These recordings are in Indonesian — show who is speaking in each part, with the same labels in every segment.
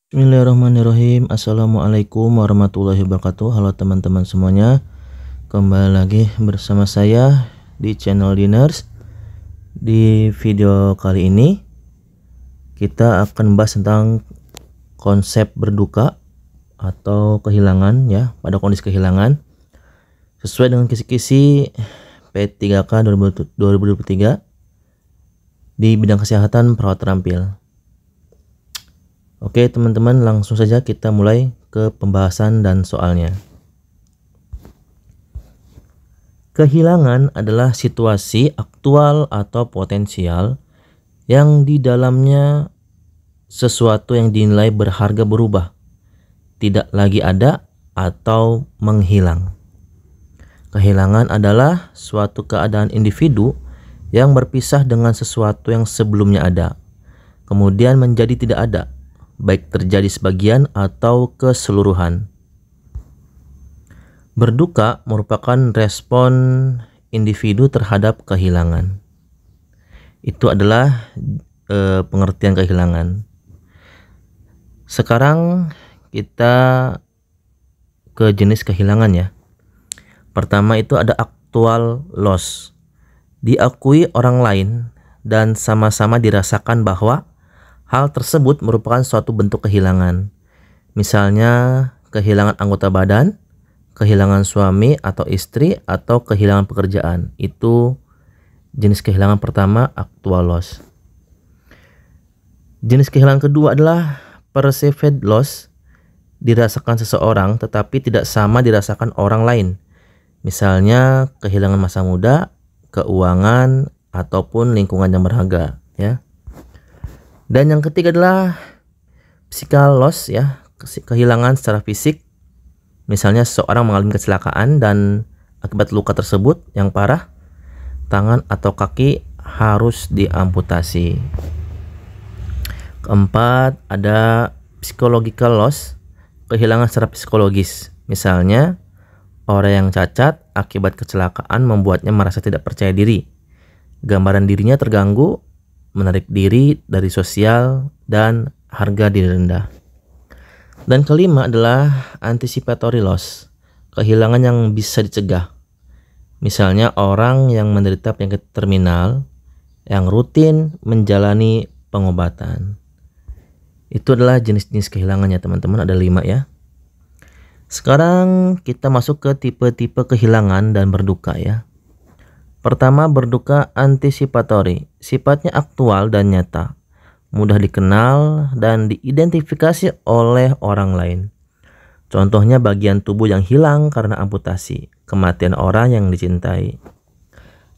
Speaker 1: Bismillahirrahmanirrahim. Assalamualaikum warahmatullahi wabarakatuh. Halo teman-teman semuanya, kembali lagi bersama saya di channel Diners. Di video kali ini kita akan membahas tentang konsep berduka atau kehilangan ya, pada kondisi kehilangan sesuai dengan kisi-kisi P3K 2023 di bidang kesehatan perawat terampil. Oke teman-teman, langsung saja kita mulai ke pembahasan dan soalnya. Kehilangan adalah situasi aktual atau potensial yang di dalamnya sesuatu yang dinilai berharga berubah, tidak lagi ada atau menghilang. Kehilangan adalah suatu keadaan individu yang berpisah dengan sesuatu yang sebelumnya ada, kemudian menjadi tidak ada, baik terjadi sebagian atau keseluruhan. Berduka merupakan respon individu terhadap kehilangan. Itu adalah pengertian kehilangan. Sekarang kita ke jenis kehilangan ya. Pertama itu ada actual loss. Diakui orang lain dan sama-sama dirasakan bahwa hal tersebut merupakan suatu bentuk kehilangan. Misalnya kehilangan anggota badan, kehilangan suami atau istri, atau kehilangan pekerjaan. Itu jenis kehilangan pertama, actual loss. Jenis kehilangan kedua adalah perceived loss. Dirasakan seseorang tetapi tidak sama dirasakan orang lain. Misalnya kehilangan masa muda, keuangan, ataupun lingkungan yang berharga ya. Dan yang ketiga adalah physical loss ya, kehilangan secara fisik. Misalnya seseorang mengalami kecelakaan dan akibat luka tersebut yang parah, tangan atau kaki harus diamputasi. Keempat ada psychological loss, kehilangan secara psikologis. Misalnya orang yang cacat akibat kecelakaan membuatnya merasa tidak percaya diri, gambaran dirinya terganggu, menarik diri dari sosial, dan harga diri rendah. Dan kelima adalah anticipatory loss, kehilangan yang bisa dicegah. Misalnya orang yang menderita penyakit terminal yang rutin menjalani pengobatan. Itu adalah jenis-jenis kehilangannya teman-teman, ada 5 ya. Sekarang kita masuk ke tipe-tipe kehilangan dan berduka ya. Pertama, berduka anticipatory, sifatnya aktual dan nyata, mudah dikenal dan diidentifikasi oleh orang lain. Contohnya bagian tubuh yang hilang karena amputasi, kematian orang yang dicintai.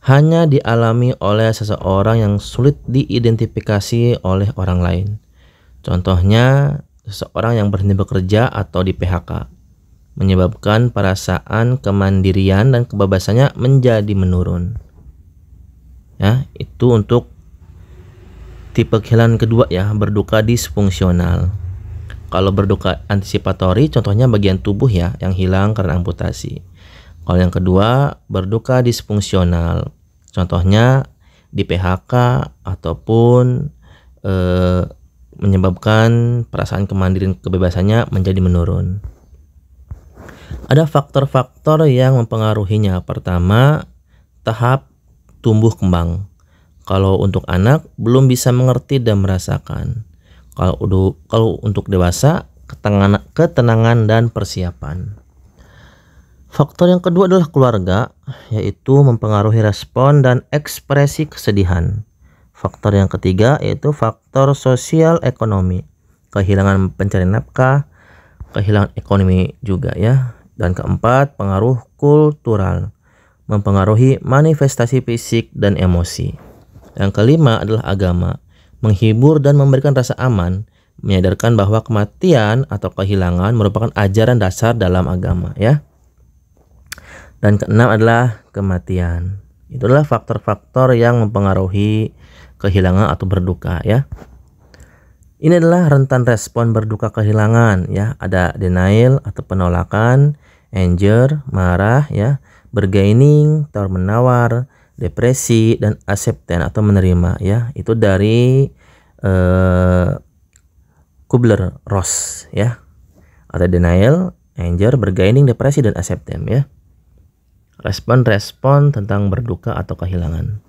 Speaker 1: Hanya dialami oleh seseorang yang sulit diidentifikasi oleh orang lain. Contohnya seseorang yang berhenti bekerja atau di PHK, menyebabkan perasaan kemandirian dan kebebasannya menjadi menurun. Ya, itu untuk tipe kehilangan kedua ya, berduka disfungsional. Kalau berduka antisipatori contohnya bagian tubuh ya yang hilang karena amputasi. Kalau yang kedua berduka disfungsional, contohnya di PHK ataupun menyebabkan perasaan kemandirian kebebasannya menjadi menurun. Ada faktor-faktor yang mempengaruhinya. Pertama, tahap tumbuh kembang. Kalau untuk anak belum bisa mengerti dan merasakan. Kalau untuk dewasa, ketenangan dan persiapan. Faktor yang kedua adalah keluarga, yaitu mempengaruhi respon dan ekspresi kesedihan. Faktor yang ketiga yaitu faktor sosial ekonomi, kehilangan pencarian nafkah, kehilangan ekonomi juga ya. Dan keempat, pengaruh kultural, mempengaruhi manifestasi fisik dan emosi. Yang kelima adalah agama, menghibur dan memberikan rasa aman, menyadarkan bahwa kematian atau kehilangan merupakan ajaran dasar dalam agama ya. Dan keenam adalah kematian. Itu adalah faktor-faktor yang mempengaruhi kehilangan atau berduka ya. Ini adalah rentan respon berduka kehilangan ya. Ada denial atau penolakan, anger, marah ya, bargaining, tawar menawar, depresi, dan acceptance atau menerima ya. Itu dari Kubler-Ross ya. Ada denial, anger, bargaining, depresi, dan acceptance ya. Respon-respon tentang berduka atau kehilangan.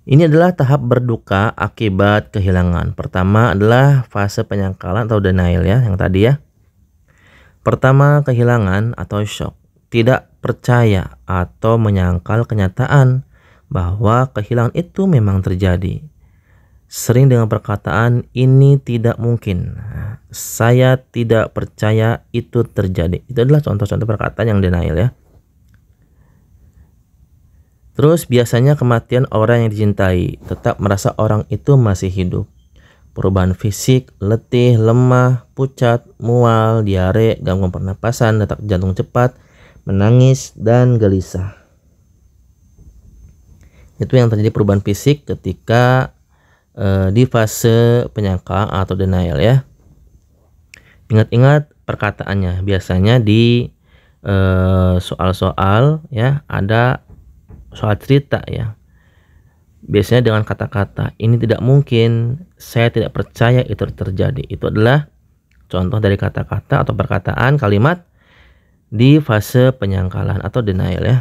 Speaker 1: Ini adalah tahap berduka akibat kehilangan. Pertama adalah fase penyangkalan atau denial ya, yang tadi ya. Pertama, kehilangan atau shock. Tidak percaya atau menyangkal kenyataan bahwa kehilangan itu memang terjadi. Sering dengan perkataan ini tidak mungkin. Saya tidak percaya itu terjadi. Itu adalah contoh-contoh perkataan yang denial ya. Terus biasanya kematian orang yang dicintai, tetap merasa orang itu masih hidup. Perubahan fisik, letih, lemah, pucat, mual, diare, gangguan pernapasan, detak jantung cepat, menangis, dan gelisah. Itu yang terjadi perubahan fisik ketika di fase penyangkal atau denial ya. Ingat-ingat perkataannya. Biasanya di soal-soal ya ada soal cerita ya. Biasanya dengan kata-kata ini tidak mungkin, saya tidak percaya itu terjadi. Itu adalah contoh dari kata-kata atau perkataan kalimat di fase penyangkalan atau denial ya.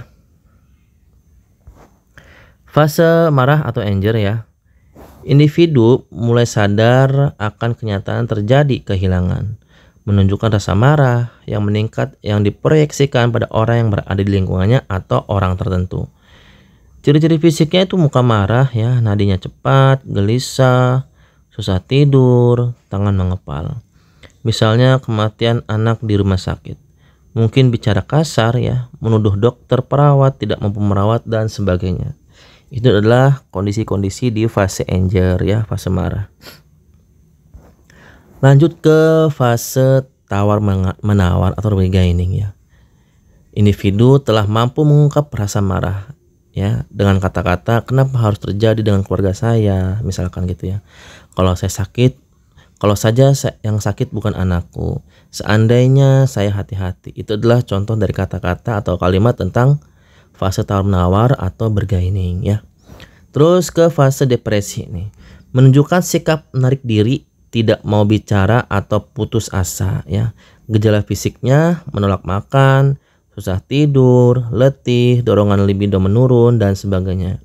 Speaker 1: Fase marah atau anger ya. Individu mulai sadar akan kenyataan terjadi kehilangan, menunjukkan rasa marah yang meningkat yang diproyeksikan pada orang yang berada di lingkungannya atau orang tertentu. Ciri-ciri fisiknya itu muka marah ya, nadinya cepat, gelisah, susah tidur, tangan mengepal. Misalnya kematian anak di rumah sakit. Mungkin bicara kasar ya, menuduh dokter, perawat, tidak mampu merawat, dan sebagainya. Itu adalah kondisi-kondisi di fase anger ya, fase marah. Lanjut ke fase tawar-menawar atau bargaining ya. Individu telah mampu mengungkap rasa marah ya dengan kata-kata kenapa harus terjadi dengan keluarga saya, misalkan gitu ya. Kalau saya sakit, kalau saja yang sakit bukan anakku, seandainya saya hati-hati. Itu adalah contoh dari kata-kata atau kalimat tentang fase tawar-menawar atau bargaining ya. Terus ke fase depresi nih, menunjukkan sikap menarik diri, tidak mau bicara atau putus asa ya. Gejala fisiknya menolak makan, susah tidur, letih, dorongan libido menurun, dan sebagainya.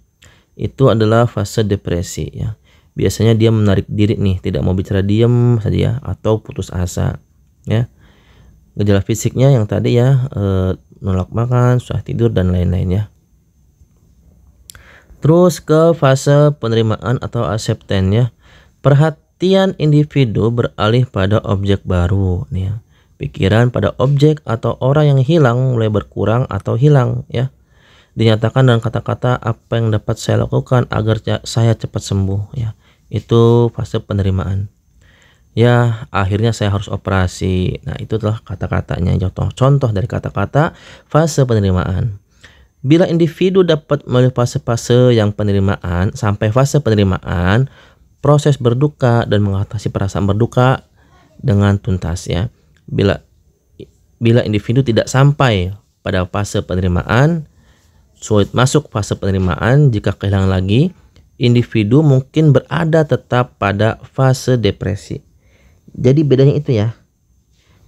Speaker 1: Itu adalah fase depresi ya. Biasanya dia menarik diri nih, tidak mau bicara, diam saja ya, atau putus asa ya. Gejala fisiknya yang tadi ya, menolak makan, susah tidur, dan lain-lain ya. Terus ke fase penerimaan atau acceptance ya. Perhatian individu beralih pada objek baru nih ya. Pikiran pada objek atau orang yang hilang mulai berkurang atau hilang ya. Dinyatakan dengan kata-kata apa yang dapat saya lakukan agar saya cepat sembuh ya. Itu fase penerimaan. Ya, akhirnya saya harus operasi. Nah, itu adalah kata-katanya, contoh dari kata-kata fase penerimaan. Bila individu dapat melalui fase-fase yang penerimaan sampai fase penerimaan, proses berduka dan mengatasi perasaan berduka dengan tuntas ya. Bila individu tidak sampai pada fase penerimaan, sulit masuk fase penerimaan. Jika kehilangan lagi, individu mungkin berada tetap pada fase depresi. Jadi bedanya itu ya.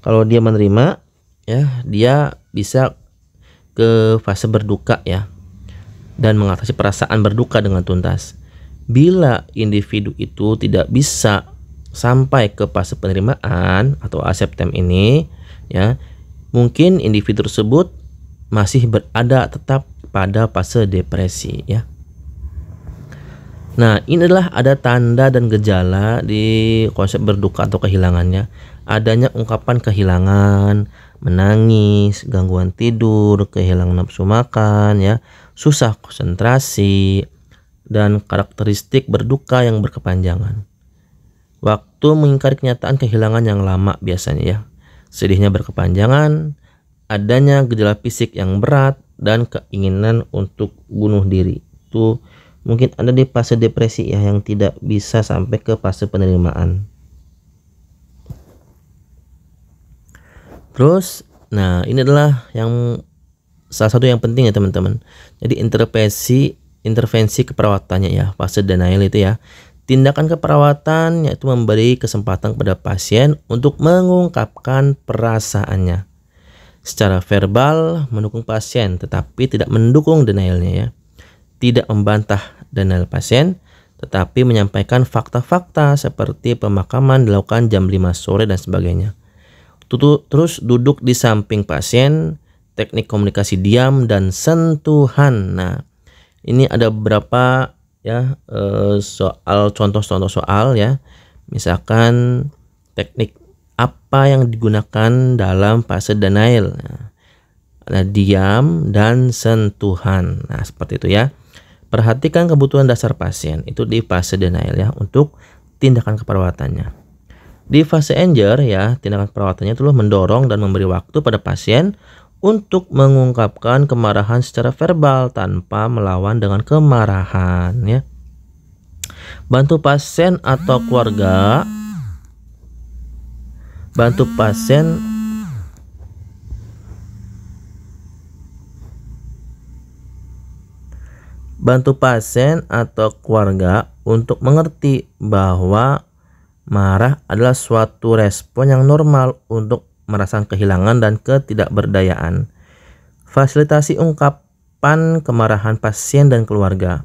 Speaker 1: Kalau dia menerima ya, dia bisa ke fase berduka ya, dan mengatasi perasaan berduka dengan tuntas. Bila individu itu tidak bisa sampai ke fase penerimaan atau acceptance ini ya, mungkin individu tersebut masih berada tetap pada fase depresi ya. Nah, ini adalah ada tanda dan gejala di konsep berduka atau kehilangannya. Adanya ungkapan kehilangan, menangis, gangguan tidur, kehilangan nafsu makan ya, susah konsentrasi, dan karakteristik berduka yang berkepanjangan. Waktu mengingkari kenyataan kehilangan yang lama biasanya ya. Sedihnya berkepanjangan, adanya gejala fisik yang berat, dan keinginan untuk bunuh diri. Itu mungkin ada di fase depresi ya, yang tidak bisa sampai ke fase penerimaan. Terus, nah ini adalah yang salah satu yang penting ya teman-teman. Jadi intervensi keperawatannya ya, fase denial itu ya. Tindakan keperawatan yaitu memberi kesempatan kepada pasien untuk mengungkapkan perasaannya. Secara verbal mendukung pasien tetapi tidak mendukung denialnya ya. Tidak membantah denial pasien tetapi menyampaikan fakta-fakta seperti pemakaman dilakukan jam 5 sore dan sebagainya. Terus duduk di samping pasien, teknik komunikasi diam dan sentuhan. Nah, ini ada beberapa ya contoh-contoh soal ya. Misalkan teknik apa yang digunakan dalam fase denial. Nah, ada diam dan sentuhan. Nah, seperti itu ya. Perhatikan kebutuhan dasar pasien itu di fase denial ya untuk tindakan keperawatannya. Di fase anger ya, tindakan perawatannya itu mendorong dan memberi waktu pada pasien untuk mengungkapkan kemarahan secara verbal tanpa melawan dengan kemarahan ya. Bantu pasien atau keluarga untuk mengerti bahwa marah adalah suatu respon yang normal untuk merasakan kehilangan dan ketidakberdayaan. Fasilitasi ungkapan kemarahan pasien dan keluarga.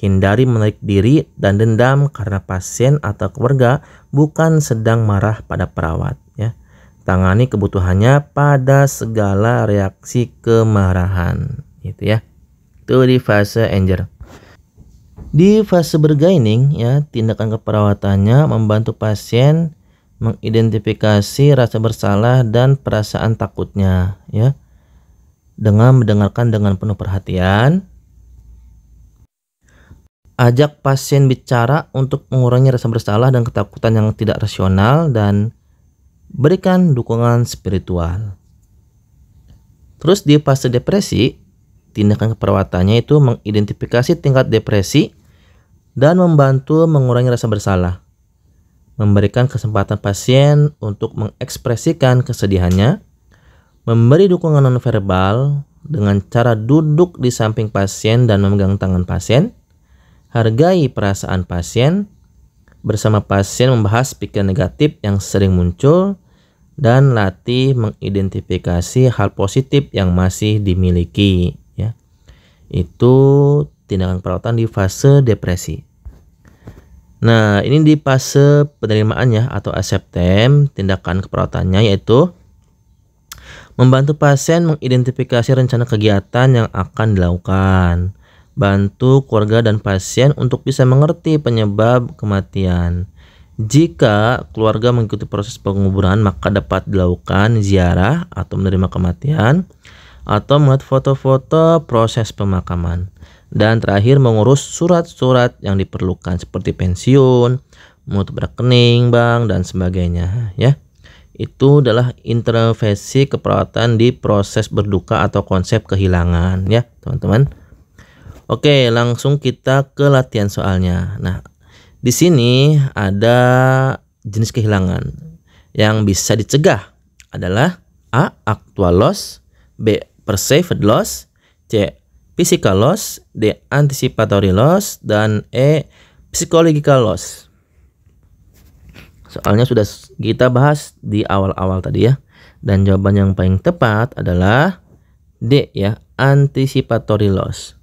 Speaker 1: Hindari menarik diri dan dendam karena pasien atau keluarga bukan sedang marah pada perawat ya. Tangani kebutuhannya pada segala reaksi kemarahan gitu ya. Itu di fase anger. Di fase bergaining ya, tindakan keperawatannya membantu pasien mengidentifikasi rasa bersalah dan perasaan takutnya ya. Dengan mendengarkan dengan penuh perhatian, ajak pasien bicara untuk mengurangi rasa bersalah dan ketakutan yang tidak rasional dan berikan dukungan spiritual. Terus di fase depresi, tindakan keperawatannya itu mengidentifikasi tingkat depresi dan membantu mengurangi rasa bersalah. Memberikan kesempatan pasien untuk mengekspresikan kesedihannya. Memberi dukungan nonverbal dengan cara duduk di samping pasien dan memegang tangan pasien. Hargai perasaan pasien. Bersama pasien membahas pikiran negatif yang sering muncul. Dan latih mengidentifikasi hal positif yang masih dimiliki ya. Itu tindakan perawatan di fase depresi. Nah, ini di fase penerimaan ya atau acceptance, tindakan keperawatannya yaitu membantu pasien mengidentifikasi rencana kegiatan yang akan dilakukan. Bantu keluarga dan pasien untuk bisa mengerti penyebab kematian. Jika keluarga mengikuti proses penguburan, maka dapat dilakukan ziarah atau menerima kematian atau melihat foto-foto proses pemakaman. Dan terakhir mengurus surat-surat yang diperlukan seperti pensiun, menutup rekening bank dan sebagainya ya. Itu adalah intervensi keperawatan di proses berduka atau konsep kehilangan ya, teman-teman. Oke, langsung kita ke latihan soalnya. Nah, di sini ada jenis kehilangan yang bisa dicegah adalah A. Actual loss, B. Perceived loss, C. Physical loss, D. Anticipatory loss, dan E. Psychological loss. Soalnya sudah kita bahas di awal-awal tadi ya. Dan jawaban yang paling tepat adalah D ya, anticipatory loss.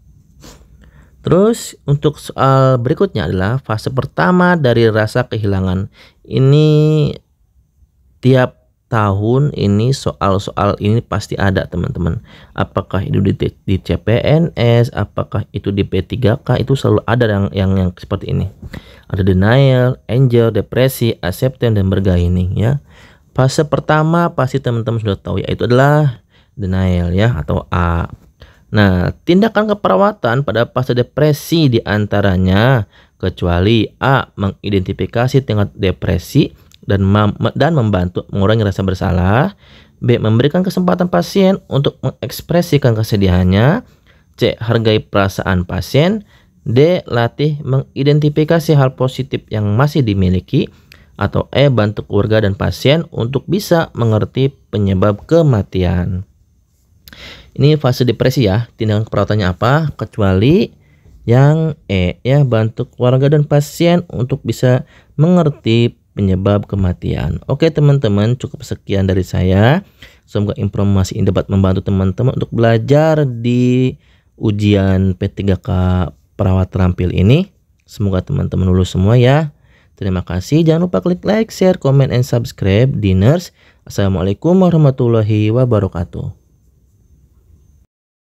Speaker 1: Terus untuk soal berikutnya adalah fase pertama dari rasa kehilangan. Ini tiap tahun ini soal-soal ini pasti ada teman-teman. Apakah itu di CPNS, apakah itu di P3K, itu selalu ada yang seperti ini. Ada denial, anger, depresi, acceptance, dan bergaining ya. Fase pertama pasti teman-teman sudah tahu yaitu adalah denial ya atau A. Nah, tindakan keperawatan pada fase depresi diantaranya kecuali A. Mengidentifikasi tingkat depresi dan membantu mengurangi rasa bersalah. B. Memberikan kesempatan pasien untuk mengekspresikan kesedihannya. C. Hargai perasaan pasien. D. Latih mengidentifikasi hal positif yang masih dimiliki. Atau E. Bantu keluarga dan pasien untuk bisa mengerti penyebab kematian. Ini fase depresi ya. Tindakan perawatannya apa? Kecuali Yang ya, bantu keluarga dan pasien untuk bisa mengerti penyebab kematian. Oke teman-teman, cukup sekian dari saya. Semoga informasi ini dapat membantu teman-teman untuk belajar di ujian P3K perawat terampil ini. Semoga teman-teman lulus semua ya. Terima kasih. Jangan lupa klik like, share, comment, and subscribe di Nurse. Assalamualaikum warahmatullahi wabarakatuh.